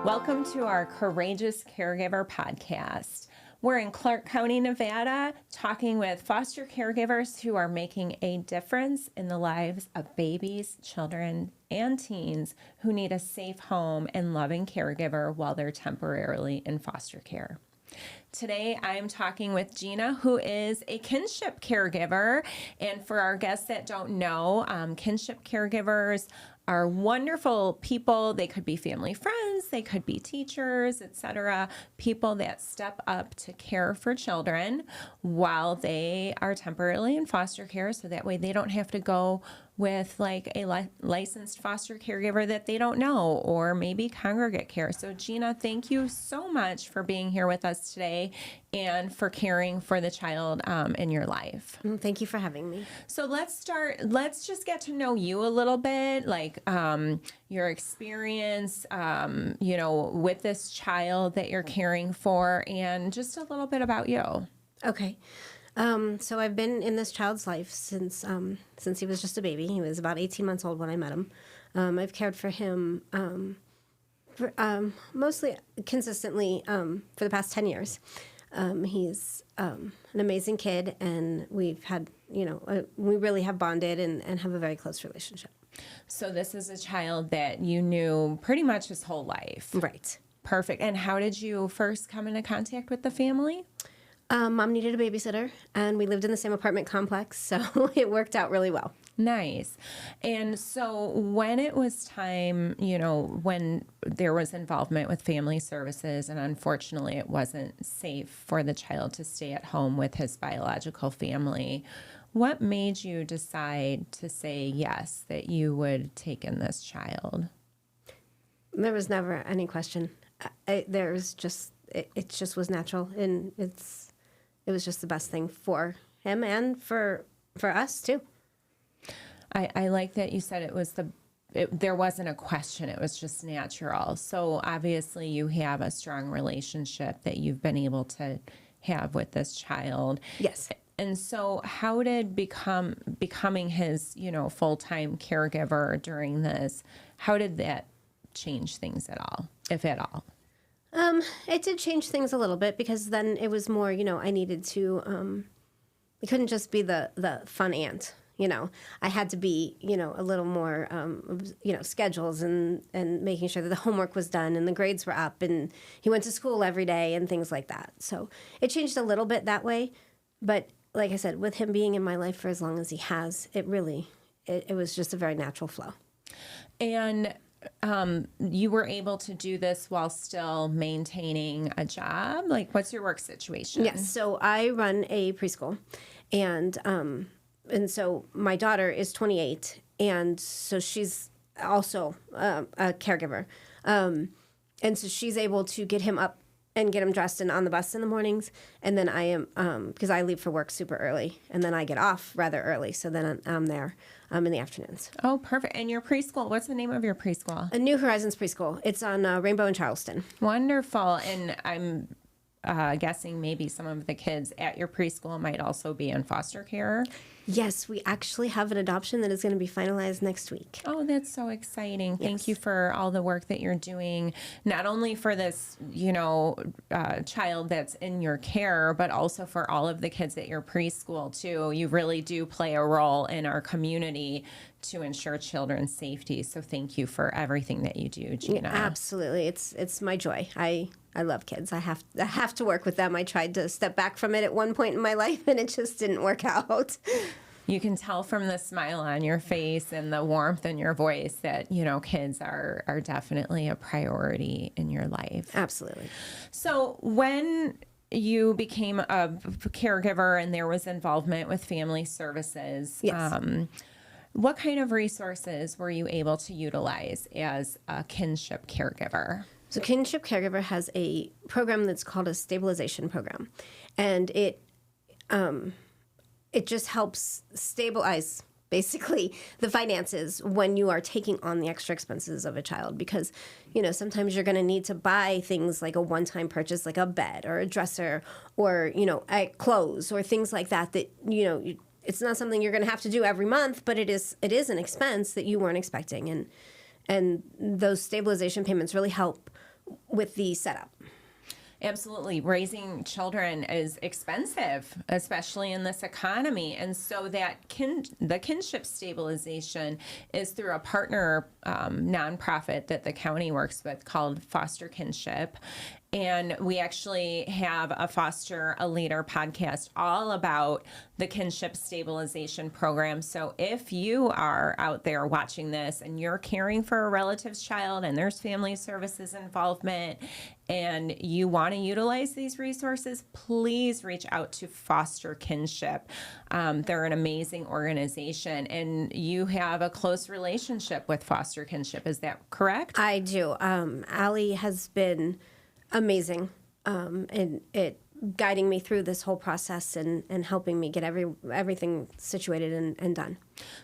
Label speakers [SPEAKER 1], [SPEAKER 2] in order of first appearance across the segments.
[SPEAKER 1] Welcome to our Courageous Caregiver podcast. We're in Clark County, Nevada, talking with foster caregivers who are making a difference in the lives of babies, children, and teens who need a safe home and loving caregiver while they're temporarily in foster care. Today, I'm talking with Gina, who is a Kinship caregiver. And for our guests that don't know, Kinship caregivers are wonderful people. They could be family friends, they could be teachers, etc. People that step up to care for children while they are temporarily in foster care, so that way they don't have to go with like a licensed foster caregiver that they don't know, or maybe congregate care. So Gina, thank you so much for being here with us today and for caring for the child in your life.
[SPEAKER 2] Thank you for having me.
[SPEAKER 1] So let's just get to know you a little bit, like your experience, with this child that you're caring for, and just a little bit about you.
[SPEAKER 2] Okay. So I've been in this child's life since he was just a baby. He was about 18 months old when I met him. I've cared for him mostly consistently for the past 10 years. He's an amazing kid, and we've had, we really have bonded and have a very close relationship.
[SPEAKER 1] So this is a child that you knew pretty much his whole life.
[SPEAKER 2] Right.
[SPEAKER 1] Perfect. And how did you first come into contact with the family?
[SPEAKER 2] Mom needed a babysitter, and we lived in the same apartment complex, so it worked out really well.
[SPEAKER 1] Nice. And so when it was time, when there was involvement with family services, and unfortunately it wasn't safe for the child to stay at home with his biological family, what made you decide to say yes, that you would take in this child?
[SPEAKER 2] There was never any question. It just was natural, and it was just the best thing for him and for us too.
[SPEAKER 1] I like that you said there wasn't a question. It was just natural. So obviously you have a strong relationship that you've been able to have with this child.
[SPEAKER 2] Yes.
[SPEAKER 1] And so how did becoming his, full-time caregiver during this, how did that change things at all, if at all?
[SPEAKER 2] It did change things a little bit, because then it was more, I needed to, it couldn't just be the fun aunt, I had to be, a little more, schedules and making sure that the homework was done and the grades were up and he went to school every day and things like that. So it changed a little bit that way. But like I said, with him being in my life for as long as he has, it was just a very natural flow.
[SPEAKER 1] And you were able to do this while still maintaining a job? Like, what's your work situation?
[SPEAKER 2] Yes. So I run a preschool, and so my daughter is 28, and so she's also a caregiver. And so she's able to get him up and get him dressed and on the bus in the mornings. And then I am, because I leave for work super early, and then I get off rather early. So then I'm there in the afternoons.
[SPEAKER 1] Oh, perfect. And your preschool, what's the name of your preschool?
[SPEAKER 2] A New Horizons Preschool. It's on Rainbow in Charleston.
[SPEAKER 1] Wonderful. And I'm guessing maybe some of the kids at your preschool might also be in foster care.
[SPEAKER 2] Yes, we actually have an adoption that is going to be finalized next week.
[SPEAKER 1] Oh, that's so exciting. Thank
[SPEAKER 2] Yes.
[SPEAKER 1] you for all the work that you're doing, not only for this, child that's in your care, but also for all of the kids at your preschool too. You really do play a role in our community to ensure children's safety. So thank you for everything that you do, Gina.
[SPEAKER 2] Absolutely. It's my joy. I love kids. I have to work with them. I tried to step back from it at one point in my life, and it just didn't work out.
[SPEAKER 1] You can tell from the smile on your face and the warmth in your voice that, kids are definitely a priority in your life.
[SPEAKER 2] Absolutely.
[SPEAKER 1] So when you became a caregiver and there was involvement with family services,
[SPEAKER 2] Yes.
[SPEAKER 1] What kind of resources were you able to utilize as a Kinship caregiver?
[SPEAKER 2] So Kinship Caregiver has a program that's called a stabilization program, and it just helps stabilize basically the finances when you are taking on the extra expenses of a child, because sometimes you're going to need to buy things like a one-time purchase, like a bed or a dresser or clothes or things like that it's not something you're going to have to do every month, but it is an expense that you weren't expecting, and those stabilization payments really help with the setup.
[SPEAKER 1] Absolutely. Raising children is expensive, especially in this economy. And so the kinship stabilization is through a partner nonprofit that the county works with called Foster Kinship. And we actually have a Foster a Leader podcast all about the kinship stabilization program. So if you are out there watching this and you're caring for a relative's child and there's family services involvement and you want to utilize these resources, please reach out to Foster Kinship. They're an amazing organization, and you have a close relationship with Foster Kinship. Is that correct?
[SPEAKER 2] I do. Allie has been amazing, and it guiding me through this whole process and helping me get everything situated and done.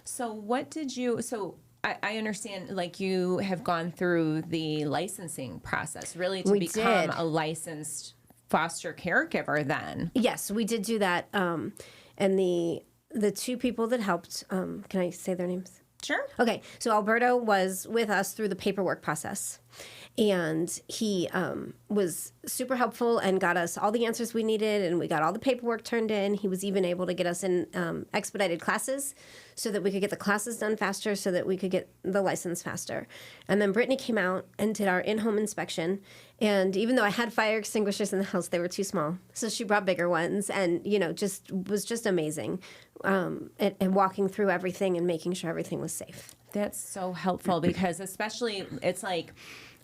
[SPEAKER 1] So what did you, so I understand, like, you have gone through the licensing process, really, to become a licensed foster caregiver then.
[SPEAKER 2] Yes, we did do that. And the two people that helped, can I say their names?
[SPEAKER 1] Sure.
[SPEAKER 2] Okay, so Alberto was with us through the paperwork process, and he was super helpful and got us all the answers we needed, and we got all the paperwork turned in. He was even able to get us in expedited classes so that we could get the classes done faster, so that we could get the license faster. And then Brittany came out and did our in-home inspection, and even though I had fire extinguishers in the house, they were too small, so she brought bigger ones, and was just amazing. And walking through everything and making sure everything was safe.
[SPEAKER 1] That's so helpful, because especially it's like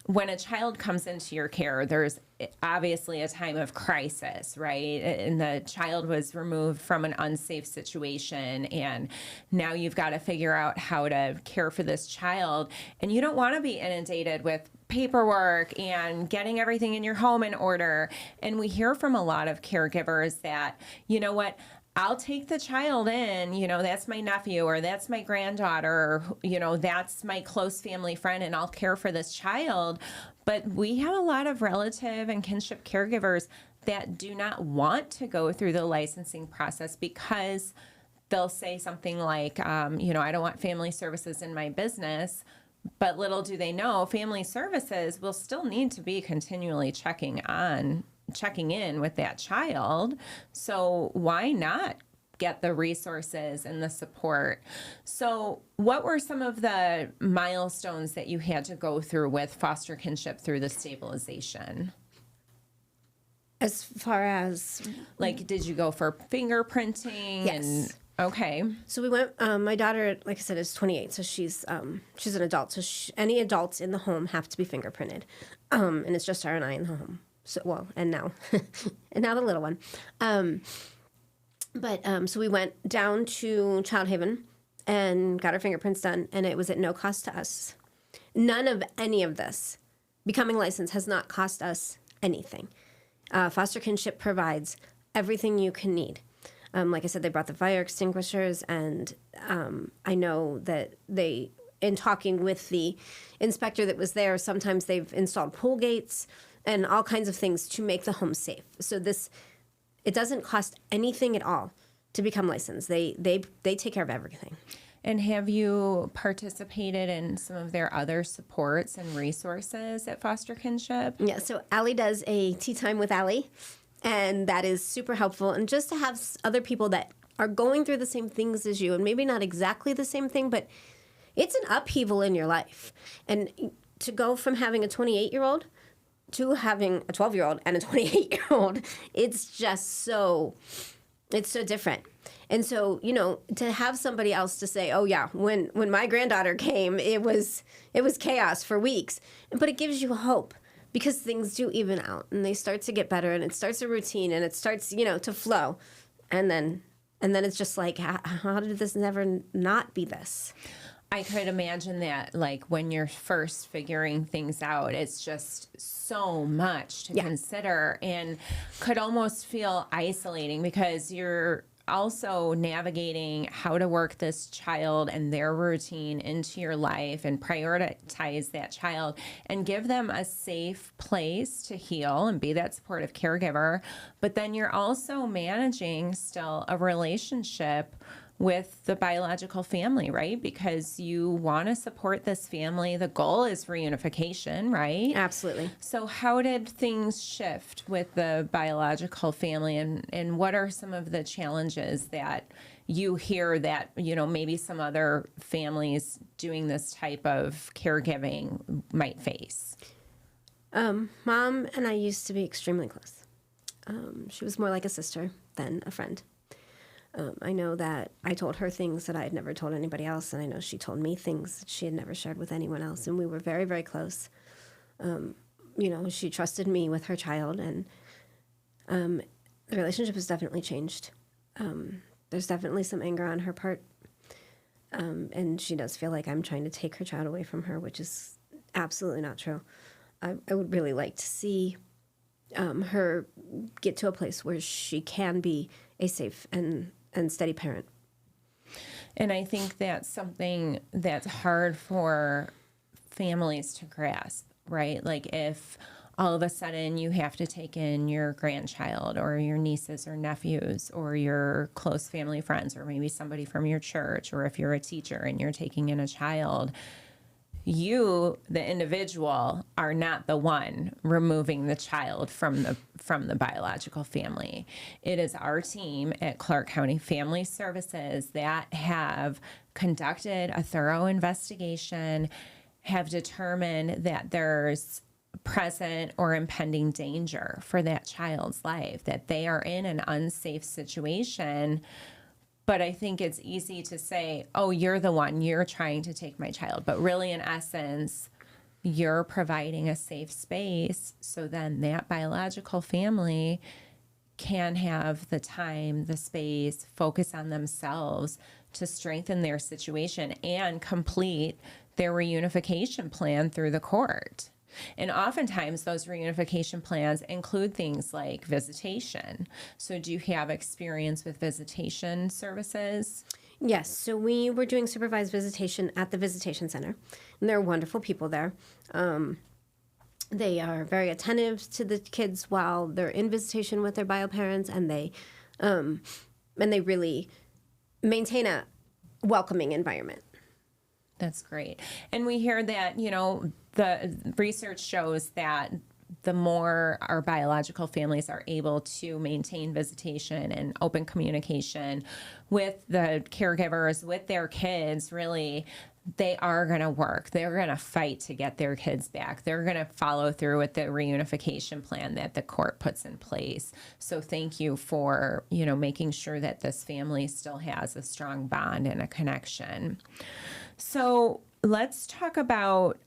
[SPEAKER 1] when a child comes into your care, there's obviously a time of crisis, right? And the child was removed from an unsafe situation, and now you've got to figure out how to care for this child. And you don't want to be inundated with paperwork and getting everything in your home in order. And we hear from a lot of caregivers that, you know what, I'll take the child in, that's my nephew or that's my granddaughter, or, that's my close family friend, and I'll care for this child. But we have a lot of relative and kinship caregivers that do not want to go through the licensing process because they'll say something like, I don't want family services in my business. But little do they know, family services will still need to be continually checking in with that child. So why not get the resources and the support? So what were some of the milestones that you had to go through with foster kinship through the stabilization?
[SPEAKER 2] As far as,
[SPEAKER 1] like, did you go for fingerprinting?
[SPEAKER 2] Yes.
[SPEAKER 1] Okay.
[SPEAKER 2] So we went, my daughter, like I said, is 28, so she's an adult. So any adults in the home have to be fingerprinted. And it's just her and I in the home. So, and now the little one. So we went down to Child Haven and got our fingerprints done, and it was at no cost to us. None of any of this, becoming licensed, has not cost us anything. Foster Kinship provides everything you can need. Like I said, they brought the fire extinguishers, and I know that in talking with the inspector that was there, sometimes they've installed pool gates and all kinds of things to make the home safe. So it doesn't cost anything at all to become licensed. They take care of everything.
[SPEAKER 1] And have you participated in some of their other supports and resources at Foster Kinship?
[SPEAKER 2] Yeah, so Allie does a tea time with Allie, and that is super helpful. And just to have other people that are going through the same things as you, and maybe not exactly the same thing, but it's an upheaval in your life. And to go from having a 28-year-old to having a 12-year-old and a 28-year-old, it's so different. And so, to have somebody else to say, oh yeah, when my granddaughter came, it was chaos for weeks. But it gives you hope, because things do even out and they start to get better, and it starts a routine, and it starts, to flow. And then it's just like, how did this never not be this?
[SPEAKER 1] I could imagine that, like, when you're first figuring things out, it's just so much to consider, and could almost feel isolating, because you're also navigating how to work this child and their routine into your life and prioritize that child and give them a safe place to heal and be that supportive caregiver. But then you're also managing still a relationship with the biological family, right? Because you want to support this family. The goal is reunification, right?
[SPEAKER 2] Absolutely.
[SPEAKER 1] So how did things shift with the biological family, and what are some of the challenges that you hear that, maybe some other families doing this type of caregiving might face?
[SPEAKER 2] Mom and I used to be extremely close. She was more like a sister than a friend. I know that I told her things that I had never told anybody else, and I know she told me things that she had never shared with anyone else, and we were very, very close. She trusted me with her child, and the relationship has definitely changed. There's definitely some anger on her part, and she does feel like I'm trying to take her child away from her, which is absolutely not true. I would really like to see her get to a place where she can be a safe and steady parent.
[SPEAKER 1] And I think that's something that's hard for families to grasp, right? Like if all of a sudden you have to take in your grandchild or your nieces or nephews or your close family friends or maybe somebody from your church, or if you're a teacher and you're taking in a child, you, the individual, are not the one removing the child from the biological family. It is our team at Clark County Family Services that have conducted a thorough investigation, have determined that there's present or impending danger for that child's life, that they are in an unsafe situation. But I think it's easy to say, oh, you're the one, you're trying to take my child. But really, in essence, you're providing a safe space so then that biological family can have the time, the space, focus on themselves to strengthen their situation and complete their reunification plan through the court. And oftentimes those reunification plans include things like visitation. So do you have experience with visitation services?
[SPEAKER 2] Yes. So we were doing supervised visitation at the visitation center, and there are wonderful people there. They are very attentive to the kids while they're in visitation with their bio parents, and they really maintain a welcoming environment.
[SPEAKER 1] That's great. And we hear that, the research shows that the more our biological families are able to maintain visitation and open communication with the caregivers, with their kids, really, they are going to work. They're going to fight to get their kids back. They're going to follow through with the reunification plan that the court puts in place. So thank you for, making sure that this family still has a strong bond and a connection. So let's talk about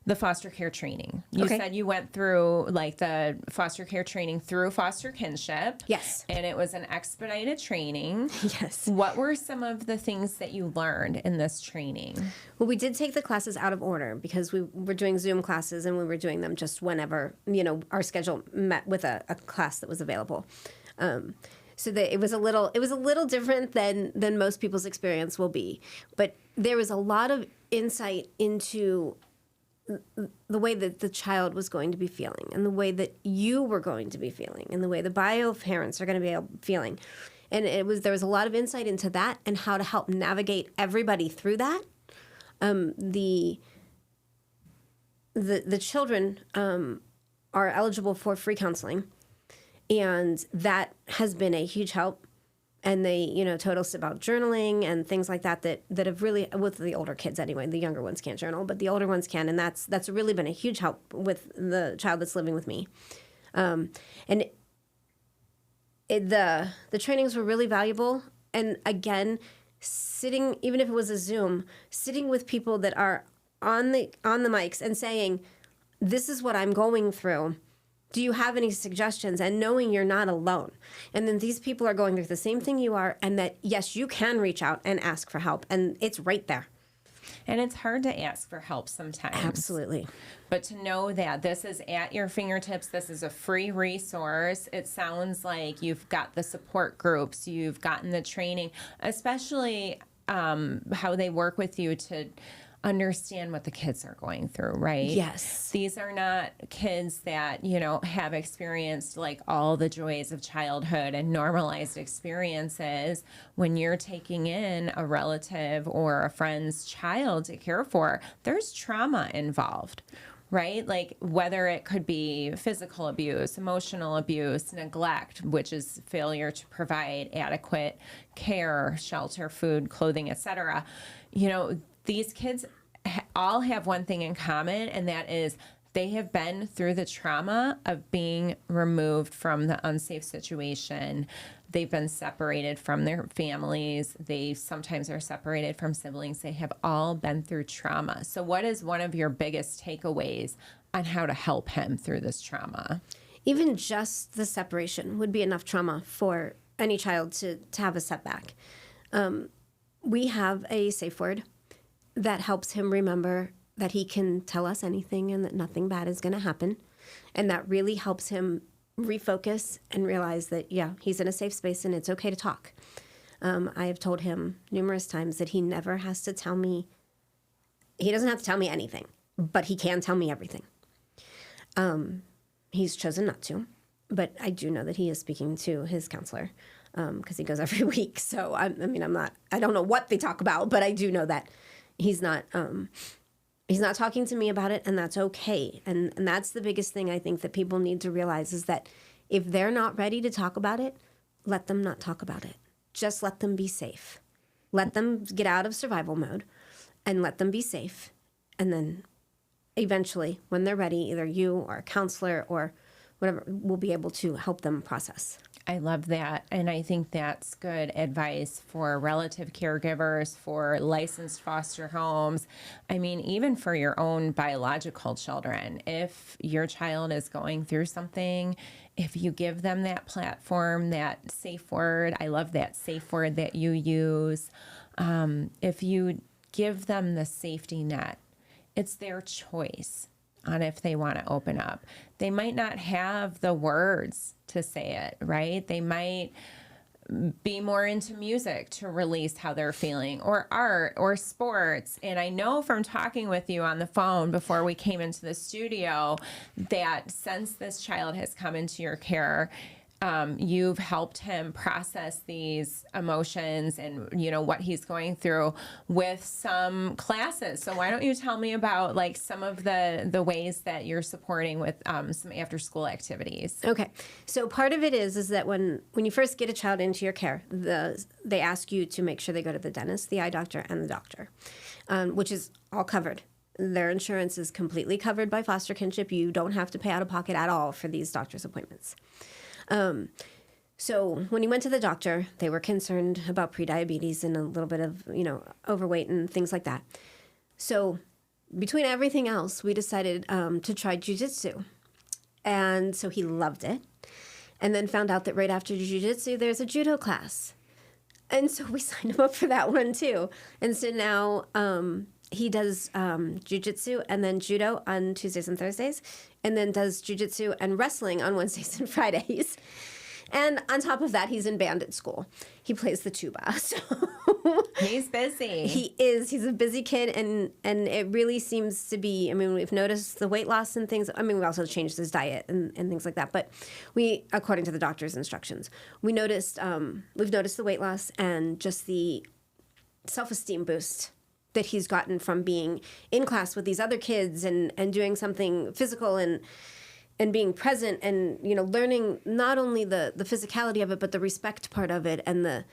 [SPEAKER 1] the foster care training. You said you went through the foster care training through Foster Kinship.
[SPEAKER 2] Yes.
[SPEAKER 1] And it was an expedited training.
[SPEAKER 2] Yes.
[SPEAKER 1] What were some of the things that you learned in this training?
[SPEAKER 2] Well, we did take the classes out of order because we were doing Zoom classes and we were doing them just whenever, our schedule met with a class that was available. So that it was a little different than most people's experience will be. But there was a lot of insight into the way that the child was going to be feeling and the way that you were going to be feeling and the way the bio parents are going to be feeling. And there was a lot of insight into that and how to help navigate everybody through that. The children are eligible for free counseling, and that has been a huge help. And they, told us about journaling and things like that have really, with the older kids anyway, the younger ones can't journal, but the older ones can. And that's really been a huge help with the child that's living with me. The trainings were really valuable. And again, sitting, even if it was a Zoom, sitting with people that are on the mics and saying, this is what I'm going through. Do you have any suggestions? And knowing you're not alone. And then these people are going through the same thing you are, and that, yes, you can reach out and ask for help. And it's right there.
[SPEAKER 1] And it's hard to ask for help sometimes.
[SPEAKER 2] Absolutely.
[SPEAKER 1] But to know that this is at your fingertips, this is a free resource. It sounds like you've got the support groups, you've gotten the training, especially how they work with you to understand what the kids are going through, right?
[SPEAKER 2] Yes.
[SPEAKER 1] These are not kids that, have experienced like all the joys of childhood and normalized experiences. When you're taking in a relative or a friend's child to care for, there's trauma involved. Right? Like whether it could be physical abuse, emotional abuse, neglect, which is failure to provide adequate care, shelter, food, clothing, etc. These kids all have one thing in common, and that is they have been through the trauma of being removed from the unsafe situation. They've been separated from their families. They sometimes are separated from siblings. They have all been through trauma. So what is one of your biggest takeaways on how to help him through this trauma?
[SPEAKER 2] Even just the separation would be enough trauma for any child to have a setback. We have a safe word that helps him remember that he can tell us anything and that nothing bad is going to happen. And that really helps him refocus and realize that, yeah, he's in a safe space and it's okay to talk. I have told him numerous times that he never has to tell me, he doesn't have to tell me anything, but he can tell me everything. He's chosen not to, but I do know that he is speaking to his counselor because he goes every week. So I don't know what they talk about, but I do know that he's not talking to me about it, and that's okay. And that's the biggest thing I think that people need to realize is that if they're not ready to talk about it, let them not talk about it. Just let them be safe. Let them get out of survival mode and let them be safe. And then eventually, when they're ready, either you or a counselor or whatever will be able to help them process.
[SPEAKER 1] I love that. And I think that's good advice for relative caregivers, for licensed foster homes. I mean, even for your own biological children. If your child is going through something, if you give them that platform, that safe word, I love that safe word that you use. If you give them the safety net, it's their choice on if they want to open up. They might not have the words to say it, right? They might be more into music to release how they're feeling, or art or sports. And I know from talking with you on the phone before we came into the studio that since this child has come into your care, you've helped him process these emotions and, what he's going through with some classes. So why don't you tell me about like some of the ways that you're supporting with some after school activities?
[SPEAKER 2] Okay. So part of it is that when you first get a child into your care, they ask you to make sure they go to the dentist, the eye doctor, and the doctor, which is all covered. Their insurance is completely covered by foster kinship. You don't have to pay out of pocket at all for these doctor's appointments. So when he went to the doctor, they were concerned about prediabetes and a little bit of, overweight and things like that. So between everything else, we decided to try jujitsu. And so he loved it. And then found out that right after jujitsu, there's a judo class. And so we signed him up for that one too. And so now he does jujitsu and then judo on Tuesdays and Thursdays, and then does jujitsu and wrestling on Wednesdays and Fridays. And on top of that, he's in band at school. He plays the tuba. So
[SPEAKER 1] he's busy.
[SPEAKER 2] He is. He's a busy kid, and it really seems to be, we've noticed the weight loss and things. We also changed his diet and things like that. But we, according to the doctor's instructions, we've noticed the weight loss and just the self-esteem boost that he's gotten from being in class with these other kids and doing something physical and being present and, learning not only the physicality of it, but the respect part of it and the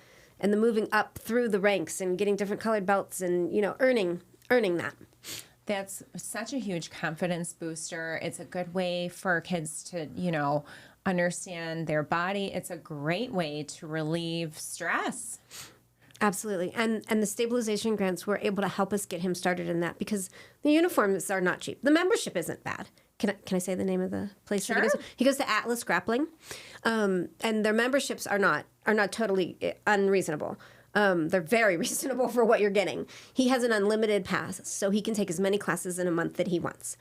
[SPEAKER 2] moving up through the ranks and getting different colored belts and, earning that.
[SPEAKER 1] That's such a huge confidence booster. It's a good way for kids to, understand their body. It's a great way to relieve stress.
[SPEAKER 2] Absolutely. And the stabilization grants were able to help us get him started in that because the uniforms are not cheap. The membership isn't bad. Can I say the name of the place?
[SPEAKER 1] Sure.
[SPEAKER 2] That he goes? He goes to Atlas Grappling, and their memberships are not totally unreasonable. They're very reasonable for what you're getting. He has an unlimited pass, so he can take as many classes in a month that he wants.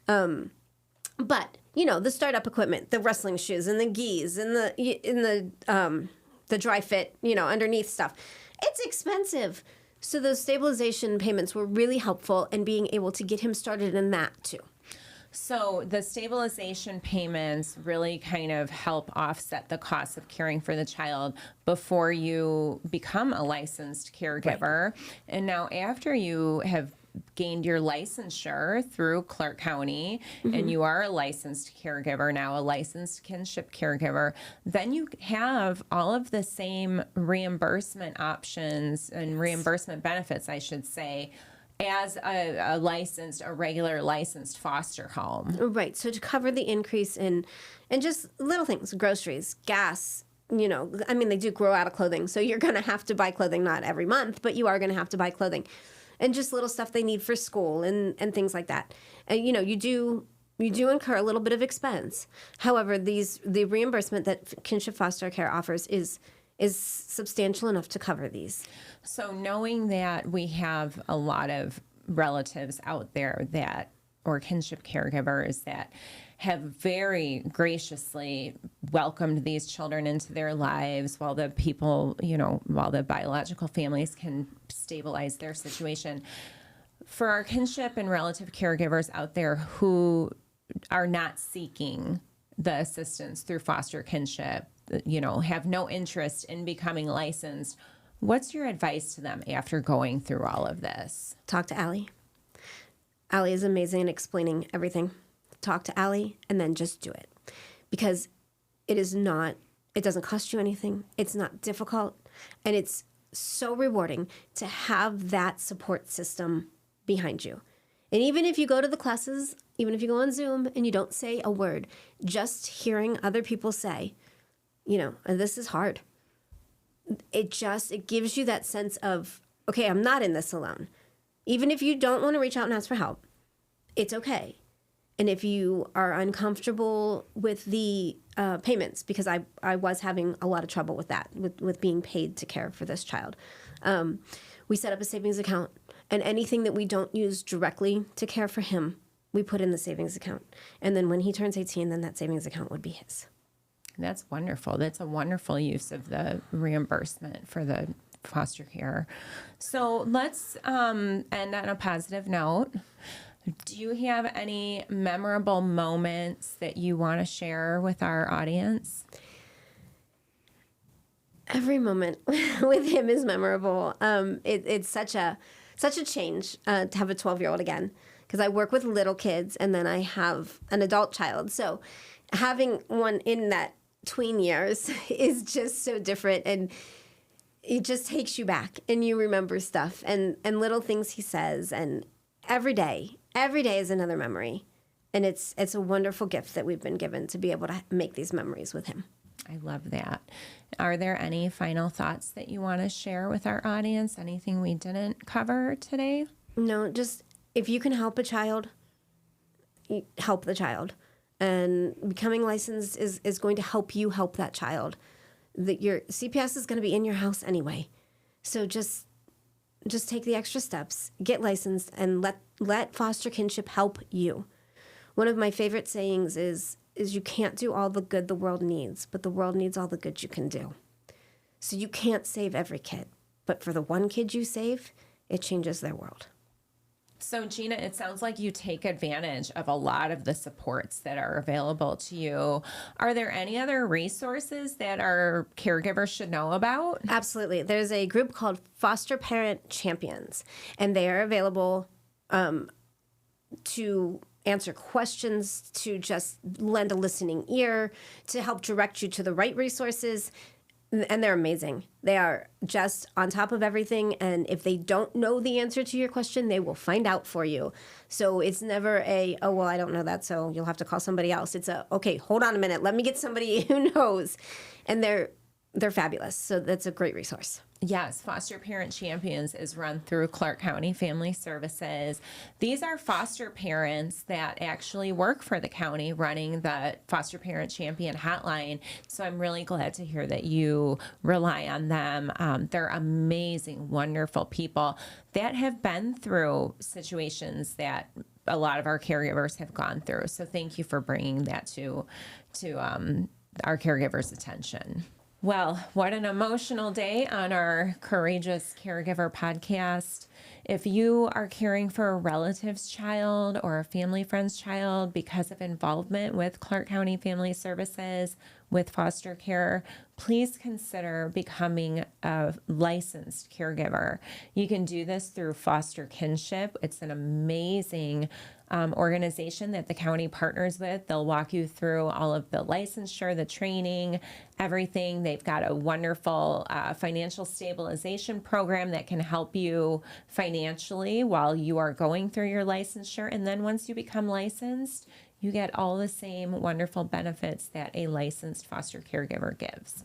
[SPEAKER 2] But the startup equipment, the wrestling shoes, and the gis, and the dry fit, underneath stuff. It's expensive. So those stabilization payments were really helpful in being able to get him started in that too.
[SPEAKER 1] So the stabilization payments really kind of help offset the cost of caring for the child before you become a licensed caregiver. Right. And now after you have gained your licensure through Clark County, and you are a licensed caregiver now, a licensed kinship caregiver, then you have all of the same reimbursement options and reimbursement benefits, I should say, as a regular licensed foster home.
[SPEAKER 2] Right. So to cover the increase in just little things, groceries, gas, I mean, they do grow out of clothing. So you're going to have to buy clothing, not every month, but you are going to have to buy clothing. And just little stuff they need for school and things like that. And, you do incur a little bit of expense. However, the reimbursement that Kinship Foster Care offers is substantial enough to cover these.
[SPEAKER 1] So knowing that we have a lot of relatives out there or kinship caregivers that have very graciously welcomed these children into their lives while the biological families can stabilize their situation. For our kinship and relative caregivers out there who are not seeking the assistance through foster kinship, have no interest in becoming licensed, what's your advice to them after going through all of this?
[SPEAKER 2] Talk to Allie. Allie is amazing at explaining everything. Talk to Allie and then just do it. Because it doesn't cost you anything. It's not difficult. And it's so rewarding to have that support system behind you. And even if you go to the classes, even if you go on Zoom and you don't say a word, just hearing other people say, this is hard. It gives you that sense of, okay, I'm not in this alone. Even if you don't want to reach out and ask for help, it's okay. And if you are uncomfortable with the payments, because I was having a lot of trouble with that, with being paid to care for this child, we set up a savings account. And anything that we don't use directly to care for him, we put in the savings account. And then when he turns 18, then that savings account would be his.
[SPEAKER 1] That's wonderful. That's a wonderful use of the reimbursement for the foster care. So let's end on a positive note. Do you have any memorable moments that you want to share with our audience?
[SPEAKER 2] Every moment with him is memorable. It's such a change to have a 12-year-old again, because I work with little kids and then I have an adult child. So having one in that tween years is just so different, and it just takes you back and you remember stuff and little things he says, and every day is another memory. And it's a wonderful gift that we've been given to be able to make these memories with him.
[SPEAKER 1] I love that. Are there any final thoughts that you want to share with our audience? Anything we didn't cover today?
[SPEAKER 2] No, just if you can help a child, help the child. And becoming licensed is going to help you help that child. That your CPS is going to be in your house anyway. So just take the extra steps, get licensed, and let foster kinship help you. One of my favorite sayings is you can't do all the good the world needs, but the world needs all the good you can do. So you can't save every kid, but for the one kid you save, it changes their world.
[SPEAKER 1] So Gina, it sounds like you take advantage of a lot of the supports that are available to you. Are there any other resources that our caregivers should know about?
[SPEAKER 2] Absolutely. There's a group called Foster Parent Champions, and they are available to answer questions, to just lend a listening ear, to help direct you to the right resources. And they're amazing. They are just on top of everything. And if they don't know the answer to your question, they will find out for you. So it's never oh, well, I don't know that, so you'll have to call somebody else. It's okay, hold on a minute. Let me get somebody who knows. And they're fabulous. So that's a great resource.
[SPEAKER 1] Yes, Foster Parent Champions is run through Clark County Family Services. These are foster parents that actually work for the county running the Foster Parent Champion hotline. So I'm really glad to hear that you rely on them. They're amazing, wonderful people that have been through situations that a lot of our caregivers have gone through. So thank you for bringing that to our caregivers' attention. Well, what an emotional day on our Courageous Caregiver podcast. If you are caring for a relative's child or a family friend's child because of involvement with Clark County Family Services with foster care, please consider becoming a licensed caregiver. You can do this through Foster Kinship. It's an amazing organization that the county partners with. They'll walk you through all of the licensure, the training, everything. They've got a wonderful financial stabilization program that can help you financially while you are going through your licensure. And then once you become licensed, you get all the same wonderful benefits that a licensed foster caregiver gives.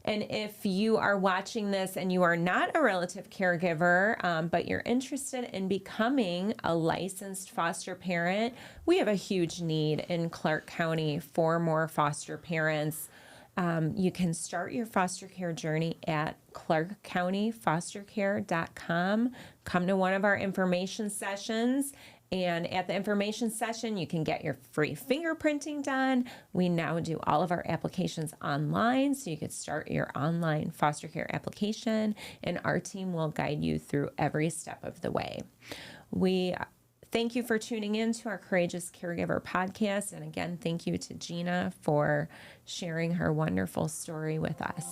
[SPEAKER 1] And if you are watching this and you are not a relative caregiver, but you're interested in becoming a licensed foster parent, we have a huge need in Clark County for more foster parents. You can start your foster care journey at clarkcountyfostercare.com. Come to one of our information sessions. And at the information session, you can get your free fingerprinting done. We now do all of our applications online, so you could start your online foster care application, and our team will guide you through every step of the way. We thank you for tuning in to our Courageous Caregiver podcast. And again, thank you to Gina for sharing her wonderful story with us.